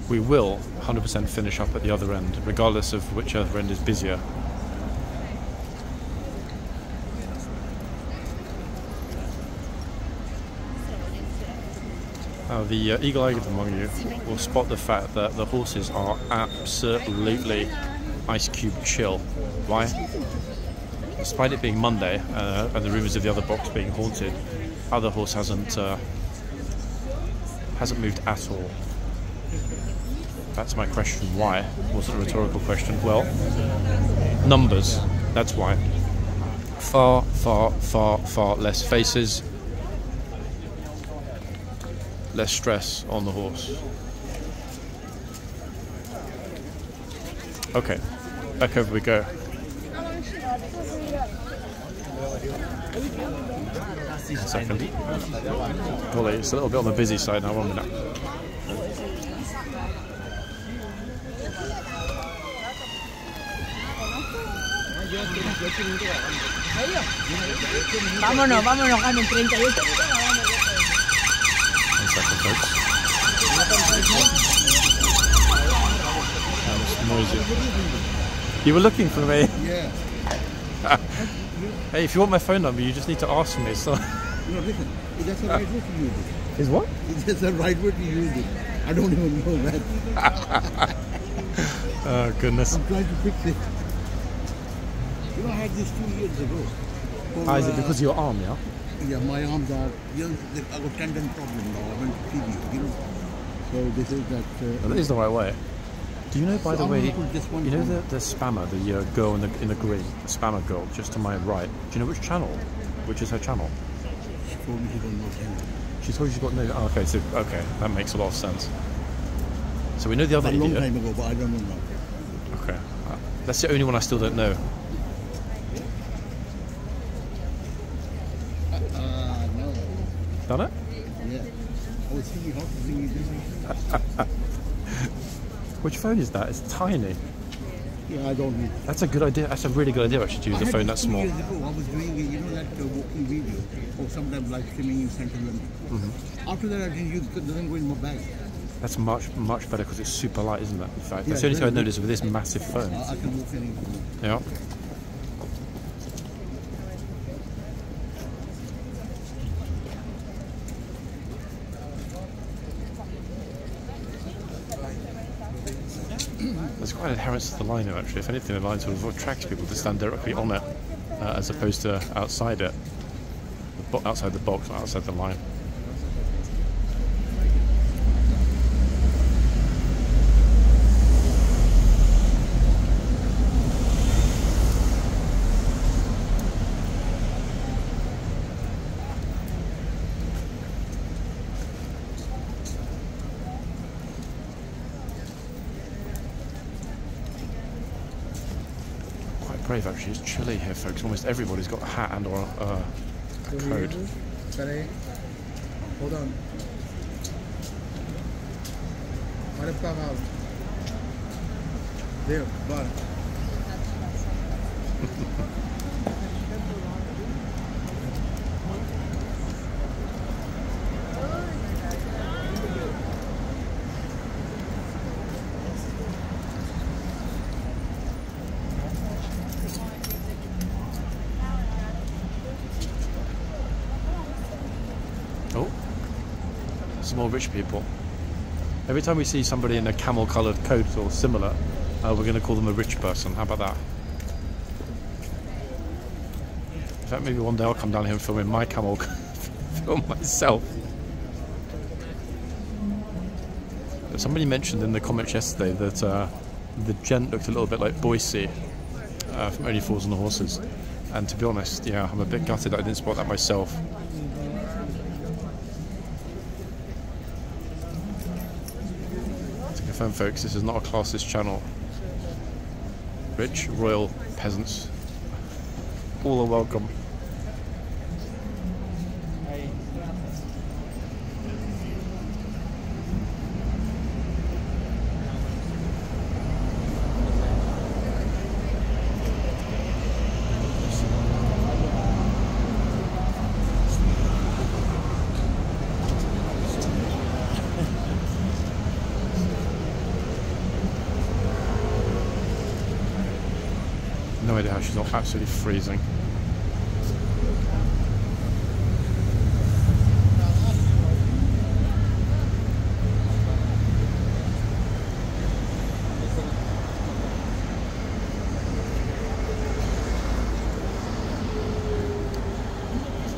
We will 100% finish up at the other end, regardless of which other end is busier. Now, the eagle-eyed among you will spot the fact that the horses are absolutely ice cube chill. Why? Despite it being Monday and the rumours of the other box being haunted, other horse hasn't moved at all. That's my question. Why? Wasn't a rhetorical question. Well, numbers. That's why. Far, far, far, far less faces. Less stress on the horse. Okay, back over we go. A second. Golly, it's a little bit on the busy side now, 1 minute. Vámonos, vámonos, Carmen, 38. Second, folks. That was noisy. You were looking for me? Yeah. Hey, if you want my phone number, you just need to ask me. So. No, listen. That's the right word to use it. Is what? That's the right word to use it. I don't even know that. Oh, goodness. I'm trying to fix it. You know, I had this 2 years ago. Is it because of your arm, yeah? Yeah, my arms are, I got tendon problem now. I went to physio, So this is that. Well, that is the right way. Do you know, by the way, you know the spammer, the girl in the green, the spammer girl, just to my right? Do you know which channel? Which is her channel? She told me she got no channel. She told you she got no. Oh, okay, so that makes a lot of sense. So we know the other idiot. A long time ago, but I don't know now. Okay, that's the only one I still don't know. No. Done it? Yeah. I was thinking how to sing it. Which phone is that? It's tiny. Yeah, I don't know. That's a good idea. That's a really good idea actually to use a phone that small. 2 years ago, I was doing that walking video, or sometimes live streaming in Central London. After that, I didn't use it. It doesn't go in my bag. That's much better because it's super light, isn't it? In fact, that's the only thing I noticed with this massive phone. I can walk anywhere. Yeah. There's quite an adherence to the line here, actually. If anything, the line sort of attracts people to stand directly on it, as opposed to outside it. Outside the box, not outside the line. Brave actually. It's chilly here, folks. Almost everybody's got a hat and or a coat. Hold on. There, but. More rich people. Every time we see somebody in a camel-coloured coat or similar, we're going to call them a rich person. How about that? In fact, maybe one day I'll come down here and film in my camel, film myself. But somebody mentioned in the comments yesterday that the gent looked a little bit like Boise from Only Fools and Horses, and to be honest, yeah, I'm a bit gutted I didn't spot that myself. Folks, this is not a classist channel. Rich, royal, peasants, all are welcome. No idea how she's not absolutely freezing.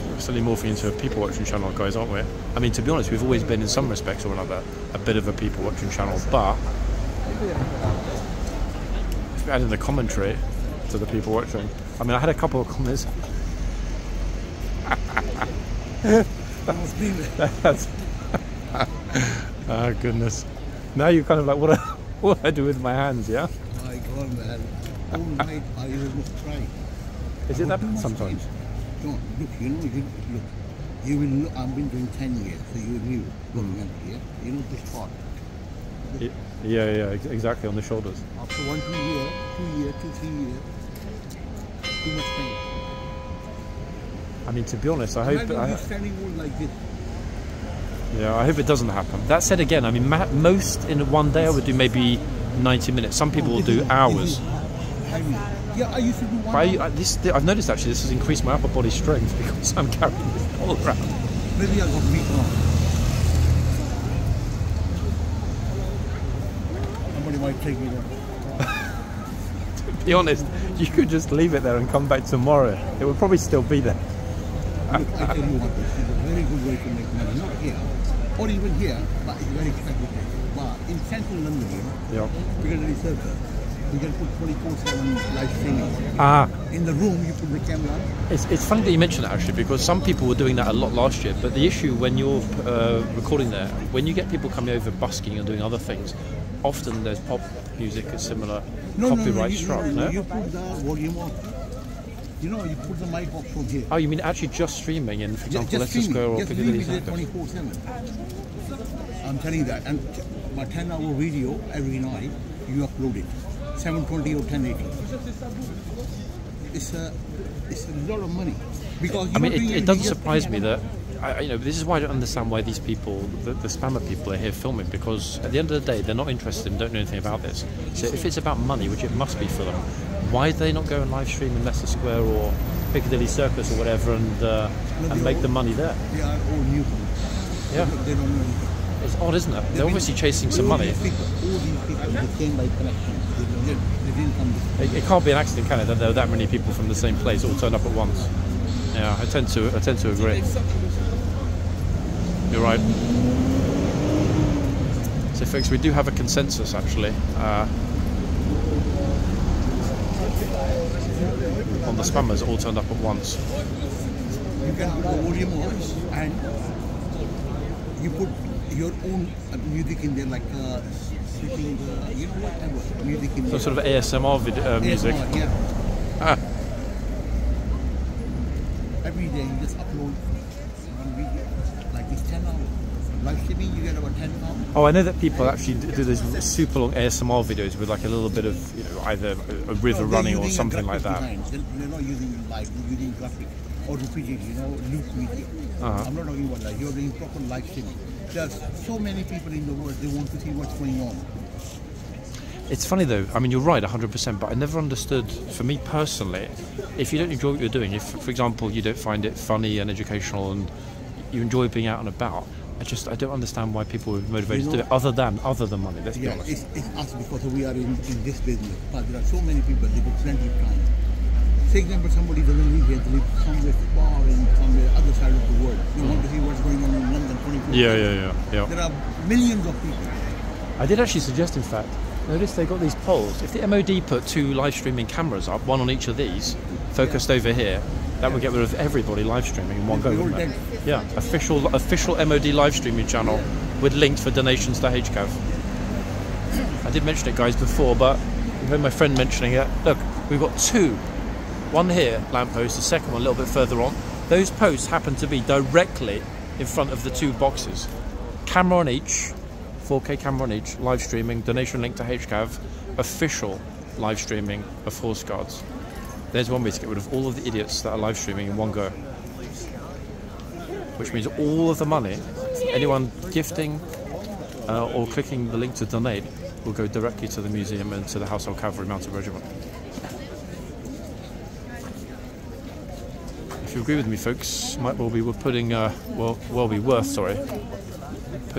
We're slowly morphing into a people watching channel, guys, aren't we? I mean, to be honest, we've always been in some respects or another a bit of a people watching channel, but if we add in the commentary to the people watching, I mean, I had a couple of comments. That's oh goodness! Now you're kind of like, what do I do with my hands? Yeah. My God, man! All night I almost cried. Is it that bad sometimes? Don't look. Look. You will. Look, I've been doing 10 years, so you knew going here. You know this part. Yeah, exactly on the shoulders. After 1, 2 years, 2 years, 2, 3 years, too much pain. I mean, to be honest, I hope. Standing all like this. Yeah, I hope it doesn't happen. That said, again, I mean, most in one day I would do maybe 90 minutes. Some people will do hours. Yeah, I used to do one. But I've noticed actually this has increased my upper body strength because I'm carrying this all around. Maybe I got weak arms. Somebody might take me there. be honest, you could just leave it there and come back tomorrow. It would probably still be there. Look, I tell you what, this is a very good way to make money. Not here, or even here, but it's very speculative. But in central London here, Piccadilly Circus, you can put 24/7 live streaming. In the room, you put the camera. It's funny that you mention that actually, because some people were doing that a lot last year. But the issue when you're recording there, when you get people coming over busking and doing other things, often there's pop music at similar copyright struck. No, you put the volume up. You know, you put the mic box from here. Oh, you mean actually just streaming in, for example, Leicester Square or Piccadilly Circus? 24/7. I'm telling you that. And my 10-hour video every night, you upload it. 720 or 1080. It's a lot of money. Because I mean, it doesn't surprise me that, you know, this is why I don't understand why these people, the spammer people, are here filming, because at the end of the day, they're not interested and don't know anything about this. So if it's about money, which it must be for them, why do they not go and live stream in Leicester Square or Piccadilly Circus or whatever and make the money there? They are all newcomers. Yeah. They don't know anything. It's odd, isn't it? They're obviously chasing some money. All these people, they came by connection. They didn't come this way. It can't be an accident, can it? That there are that many people from the same place all turned up at once. Yeah, I tend to agree. You're right. So, folks, we do have a consensus actually on the spammers all turned up at once. You can put the volume on and you put your own music in there, like sitting, you know, whatever music in there. So sort of ASMR music. ASMR, yeah. Every day you just upload one video, like this 10 hours. Live streaming, you get about 10 hours. Oh, I know that people actually do these super long ASMR videos with like a little bit of, you know, either a river running or something like that. They're not using live, they're using graphic or repeating, you know, loop video. I'm not talking about that. You're doing proper live streaming. There's so many people in the world, they want to see what's going on. It's funny though, I mean, you're right 100%, but I never understood, for me personally, if you don't enjoy what you're doing, if, for example, you don't find it funny and educational and you enjoy being out and about, I don't understand why people are motivated to do it other than money, let's be honest. It's us because we are in this business, but there are so many people, they got plenty of time. Say example, somebody doesn't live here, they live somewhere far in somewhere other side of the world. You want to see what's going on in London 24 Yeah. There are millions of people. I did actually suggest, in fact, notice they got these poles. If the MOD put 2 live streaming cameras up, one on each of these, focused over here, that would get rid of everybody live streaming in one go, wouldn't it? Yeah, official MOD live streaming channel with links for donations to HCAV. I did mention it, guys, before, but you heard my friend mentioning it. Look, we've got 2. One here, lamppost, the second one a little bit further on. Those posts happen to be directly in front of the 2 boxes. Camera on each, 4K camera on each, live streaming, donation link to HCAV, official live streaming of horseguards. There's one way to get rid of all of the idiots that are live streaming in one go. Which means all of the money, anyone gifting or clicking the link to donate, will go directly to the museum and to the Household Cavalry Mounted Regiment. If you agree with me, folks, might well be putting, putting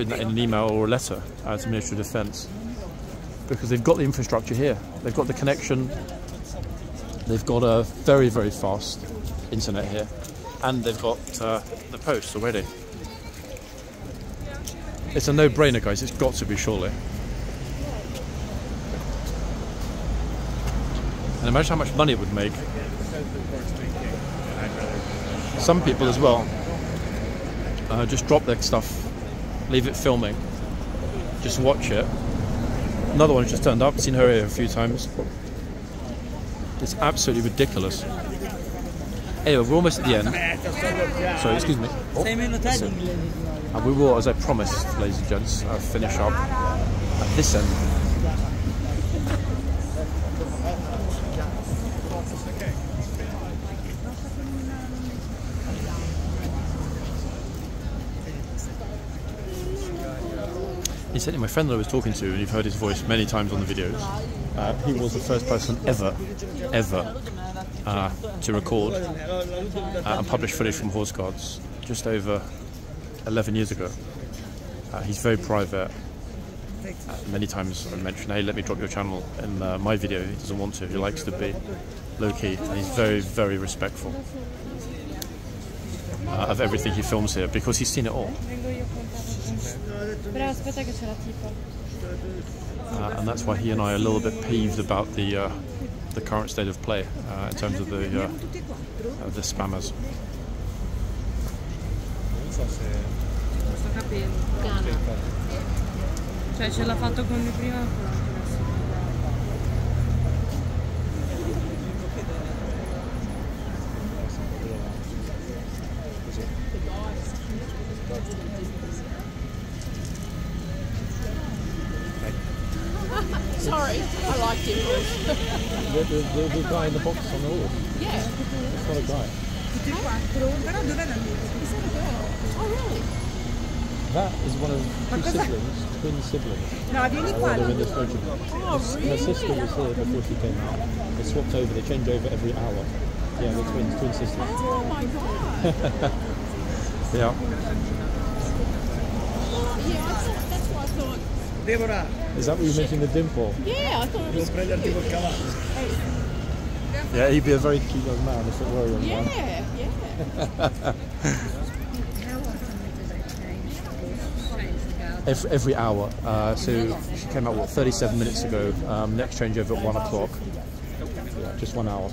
that in an email or a letter to Ministry of Defence, because they've got the infrastructure here, they've got the connection, they've got a very, very fast internet here, and they've got the posts already. It's a no-brainer, guys. It's got to be, surely. And imagine how much money it would make. Some people as well just drop their stuff, leave it filming, just watch it. Another one's just turned up, seen her here a few times. It's absolutely ridiculous. Anyway, we're almost at the end. Sorry, excuse me. Oh, and we will, as I promised, ladies and gents, finish up at this end. Incidentally, my friend that I was talking to, and you've heard his voice many times on the videos, he was the first person ever to record and publish footage from horseguards just over 11 years ago. He's very private, Many times I mentioned, hey, let me drop your channel in my video. He doesn't want to. He likes to be low-key, and he's very, very respectful of everything he films here because he's seen it all. And that's why he and I are a little bit peeved about the current state of play in terms of the spammers. Non sto capendo. Cioè ce l'ha fatto con lui prima ancora. Sorry, I liked him. The guy in the box on the horse? Yeah. It's not a guy. Oh, really? That is one of two siblings, twin siblings. No, vieni qua. They're in this regiment. Her sister was here before she came out. They swapped over, they change over every hour. Yeah, they're twin sisters. Oh my god. Yeah. Yeah, that's what I thought. Deborah. Is that what you mentioned, the dimple? Yeah, I thought it was cute. Yeah, he'd be a very cute young man if it were a young man. Yeah, yeah. Every hour. So she came out, what, 37 minutes ago. Next changeover at 1 o'clock. Yeah, just 1 hour.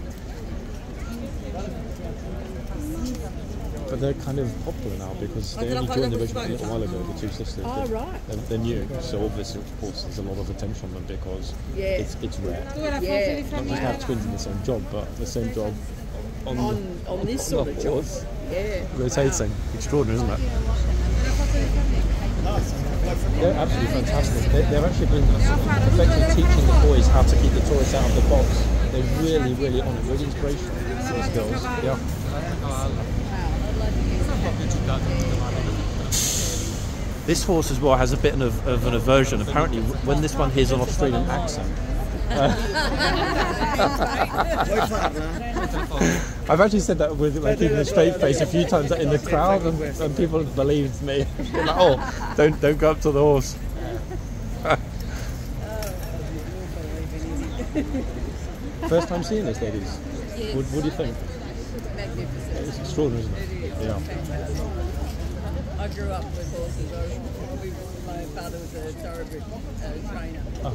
But they're kind of popular now because they only joined the regiment a little while ago, the two sisters. Oh, right. They're new, so obviously, of course, there's a lot of attention on them because it's rare. Yeah. Not just have twins in the same job, but the same job on this sort of job. Yeah. Rotating. Extraordinary, isn't it? They're absolutely fantastic. They've actually been effectively teaching the boys how to keep the tourists out of the box. They're really, really on it. Really inspirational, those girls. Yeah. This horse as well has a bit of an aversion. Apparently, when this one hears an Australian accent. I've actually said that with like keeping a straight face a few times in the crowd, and people have believed me. They're like, oh, don't go up to the horse. First time seeing this, ladies. Yes. What do you think? Magnificent. It's extraordinary, isn't it? Yeah. I grew up with horses. My father was a thoroughbred trainer. So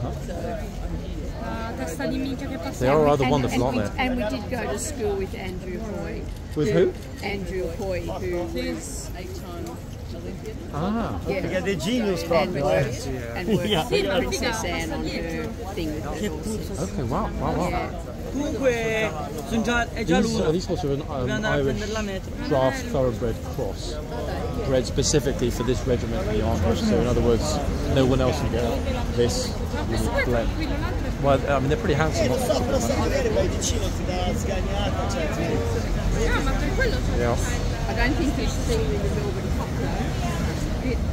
Testa di minchia che passa. They are rather wonderful, aren't they? And we did go to school with Andrew Hoy. With who? Andrew Hoy, who is 8-time Olympian. Ah, okay. Perché dei genius And proprio, worked with Princess Anne on her thing with the horses. Okay, wow. Yeah. Comunque è già lui. These horses are an Irish draft thoroughbred cross, bred specifically for this regiment, the army. So in other words, no one else can get this unique blend. Well, I mean, they're pretty handsome. Non so, però se vedere poi vicino ti dà sgagnata, cioè Yeah. I don't think he's seen in the Melbourne Cup though.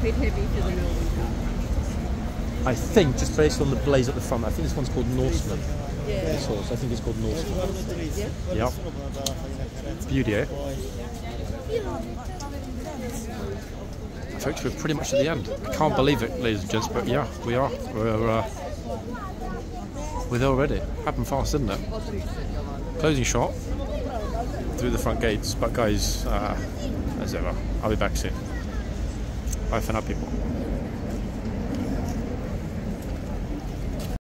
Bit heavy for the Melbourne Cup. I think, just based on the blaze at the front, I think this one's called Norseman. Yeah. This horse, I think it's called Norseman. Yeah. Yep. Beauty, eh? Folks, we're pretty much at the end. I can't believe it, ladies and gents, but yeah, we are. We're there already. Happened fast, didn't it? Closing shot through the front gates, but guys, as ever, I'll be back soon. Bye for now, people.